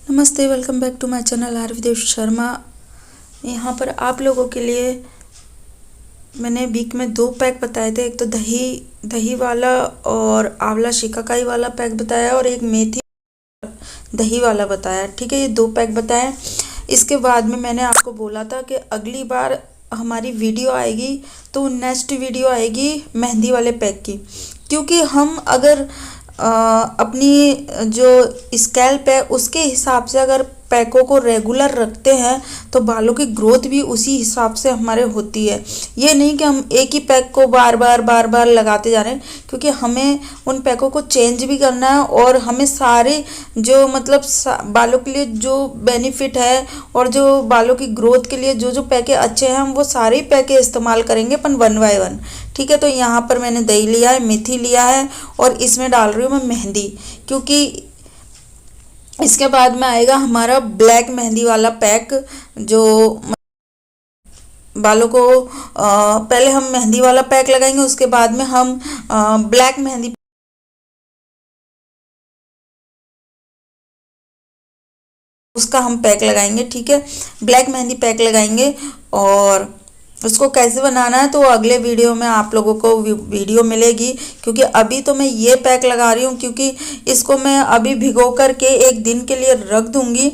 नमस्ते, welcome back to my channel आरविदेश शर्मा। यहाँ पर आप लोगों के लिए मैंने वीक में 2 पैक बताए थे। एक तो दही वाला और आंवला शिकाकाई वाला पैक बताया और एक मेथी दही वाला बताया। ठीक है, ये 2 पैक बताए। इसके बाद में मैंने आपको बोला था कि अगली बार हमारी वीडियो आएगी तो नेक्स्ट वीडियो आएगी मेहंदी वाले पैक की, क्योंकि हम अगर अपनी जो स्कैल्प है उसके हिसाब से अगर पैकों को रेगुलर रखते हैं तो बालों की ग्रोथ भी उसी हिसाब से हमारे होती है। ये नहीं कि हम एक ही पैक को बार बार लगाते जा रहे हैं, क्योंकि हमें उन पैकों को चेंज भी करना है और हमें सारे जो मतलब बालों के लिए जो बेनिफिट है और जो बालों की ग्रोथ के लिए जो जो पैके अच्छे हैं हम वो सारे ही पैके इस्तेमाल करेंगे अपन 1 बाय 1। ठीक है, तो यहाँ पर मैंने दही लिया है, मेथी लिया है और इसमें डाल रही हूँ मैं मेहंदी, क्योंकि इसके बाद में आएगा हमारा ब्लैक मेहंदी वाला पैक। जो बालों को पहले हम मेहंदी वाला पैक लगाएंगे, उसके बाद में हम ब्लैक मेहंदी उसका हम पैक लगाएंगे। ठीक है, ब्लैक मेहंदी पैक लगाएंगे और उसको कैसे बनाना है तो अगले वीडियो में आप लोगों को वीडियो मिलेगी, क्योंकि अभी तो मैं ये पैक लगा रही हूँ क्योंकि इसको मैं अभी भिगो करके 1 दिन के लिए रख दूंगी।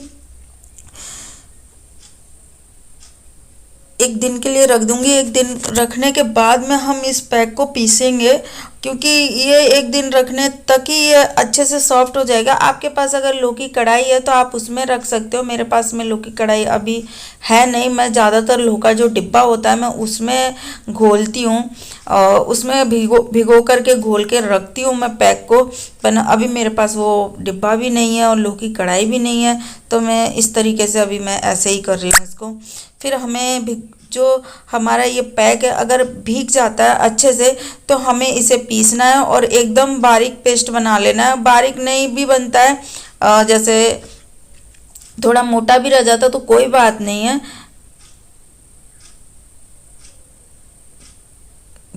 1 दिन के लिए रख दूंगी। 1 दिन रखने के बाद में हम इस पैक को पीसेंगे, क्योंकि ये 1 दिन रखने तक ही ये अच्छे से सॉफ्ट हो जाएगा। आपके पास अगर लौकी कढ़ाई है तो आप उसमें रख सकते हो। मेरे पास में लौकी कढ़ाई अभी है नहीं। मैं ज़्यादातर लौका जो डिब्बा होता है मैं उसमें घोलती हूँ, उसमें भिगो करके घोल के रखती हूँ मैं पैक को। पर अभी मेरे पास वो डिब्बा भी नहीं है और लौकी कढ़ाई भी नहीं है, तो मैं इस तरीके से अभी मैं ऐसे ही कर रही हूँ इसको। फिर हमें जो हमारा ये पैक है अगर भीग जाता है अच्छे से तो हमें इसे पीसना है और एकदम बारीक पेस्ट बना लेना है। बारीक नहीं भी बनता है, जैसे थोड़ा मोटा भी रह जाता तो कोई बात नहीं है,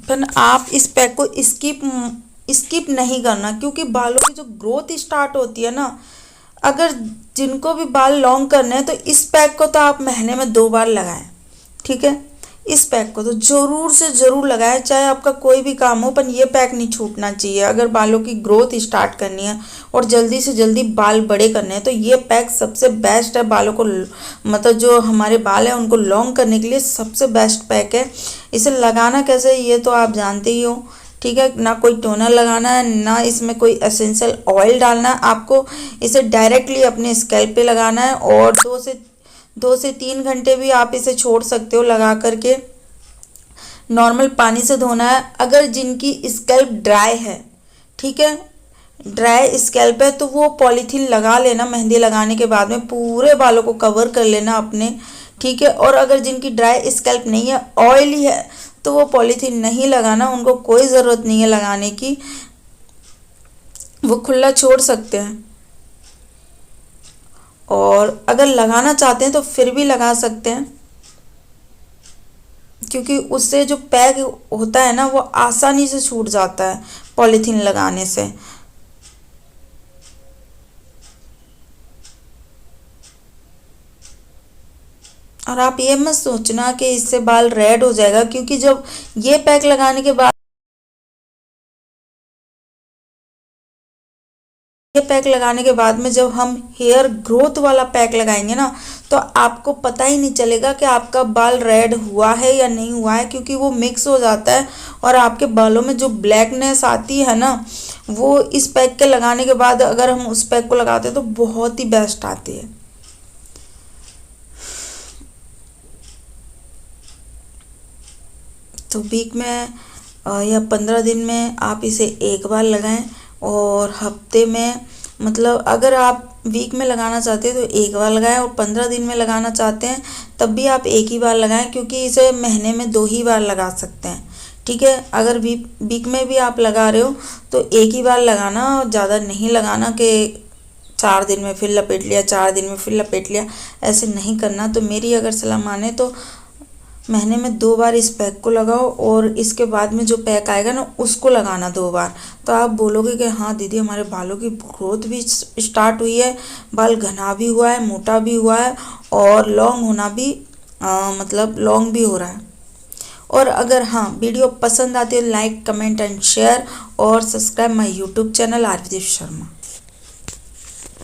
पर आप इस पैक को स्किप नहीं करना, क्योंकि बालों की जो ग्रोथ स्टार्ट होती है ना, अगर जिनको भी बाल लॉन्ग करने हैं तो इस पैक को तो आप महीने में 2 बार लगाएं। ठीक है, इस पैक को तो ज़रूर से ज़रूर लगाएं, चाहे आपका कोई भी काम हो, पर ये पैक नहीं छूटना चाहिए। अगर बालों की ग्रोथ स्टार्ट करनी है और जल्दी से जल्दी बाल बड़े करने हैं तो ये पैक सबसे बेस्ट है। बालों को मतलब जो हमारे बाल हैं उनको लॉन्ग करने के लिए सबसे बेस्ट पैक है। इसे लगाना कैसे ये तो आप जानते ही हो। ठीक है, ना कोई टोनर लगाना है, ना इसमें कोई एसेंशियल ऑयल डालना है। आपको इसे डायरेक्टली अपने स्कैल्प पे लगाना है और 2 से 3 घंटे भी आप इसे छोड़ सकते हो लगा करके। नॉर्मल पानी से धोना है। अगर जिनकी स्कैल्प ड्राई है, ठीक है, ड्राई स्कैल्प है, तो वो पॉलीथीन लगा लेना। मेहंदी लगाने के बाद में पूरे बालों को कवर कर लेना अपने। ठीक है, और अगर जिनकी ड्राई स्कैल्प नहीं है, ऑयली है, तो वो पॉलीथीन नहीं लगाना। उनको कोई ज़रूरत नहीं है लगाने की, वो खुला छोड़ सकते हैं। और अगर लगाना चाहते हैं तो फिर भी लगा सकते हैं, क्योंकि उससे जो पैक होता है ना वो आसानी से छूट जाता है पॉलीथीन लगाने से। और आप ये मत सोचना कि इससे बाल रेड हो जाएगा, क्योंकि जब ये पैक लगाने के बाद में जब हम हेयर ग्रोथ वाला पैक लगाएंगे ना तो आपको पता ही नहीं चलेगा कि आपका बाल रेड हुआ है या नहीं हुआ है, क्योंकि वो मिक्स हो जाता है और आपके बालों में जो ब्लैकनेस आती है ना वो इस पैक के लगाने के बाद अगर हम उस पैक को लगाते हैं तो बहुत ही बेस्ट आती है। तो वीक में या 15 दिन में आप इसे 1 बार लगाएं और हफ्ते में मतलब अगर आप वीक में लगाना चाहते हैं तो 1 बार लगाएं और 15 दिन में लगाना चाहते हैं तब भी आप 1 ही बार लगाएं, क्योंकि इसे महीने में 2 ही बार लगा सकते हैं। ठीक है, अगर वीक में भी आप लगा रहे हो तो 1 ही बार लगाना और ज़्यादा नहीं लगाना कि 4 दिन में फिर लपेट लिया, 4 दिन में फिर लपेट लिया, ऐसे नहीं करना। तो मेरी अगर सलाह माने तो महीने में 2 बार इस पैक को लगाओ और इसके बाद में जो पैक आएगा ना उसको लगाना 2 बार। तो आप बोलोगे कि हाँ दीदी हमारे बालों की ग्रोथ भी स्टार्ट हुई है, बाल घना भी हुआ है, मोटा भी हुआ है और लॉन्ग होना भी मतलब लॉन्ग भी हो रहा है। और अगर हाँ वीडियो पसंद आती है लाइक कमेंट एंड शेयर और subscribe my YouTube channel Aarti Sharma.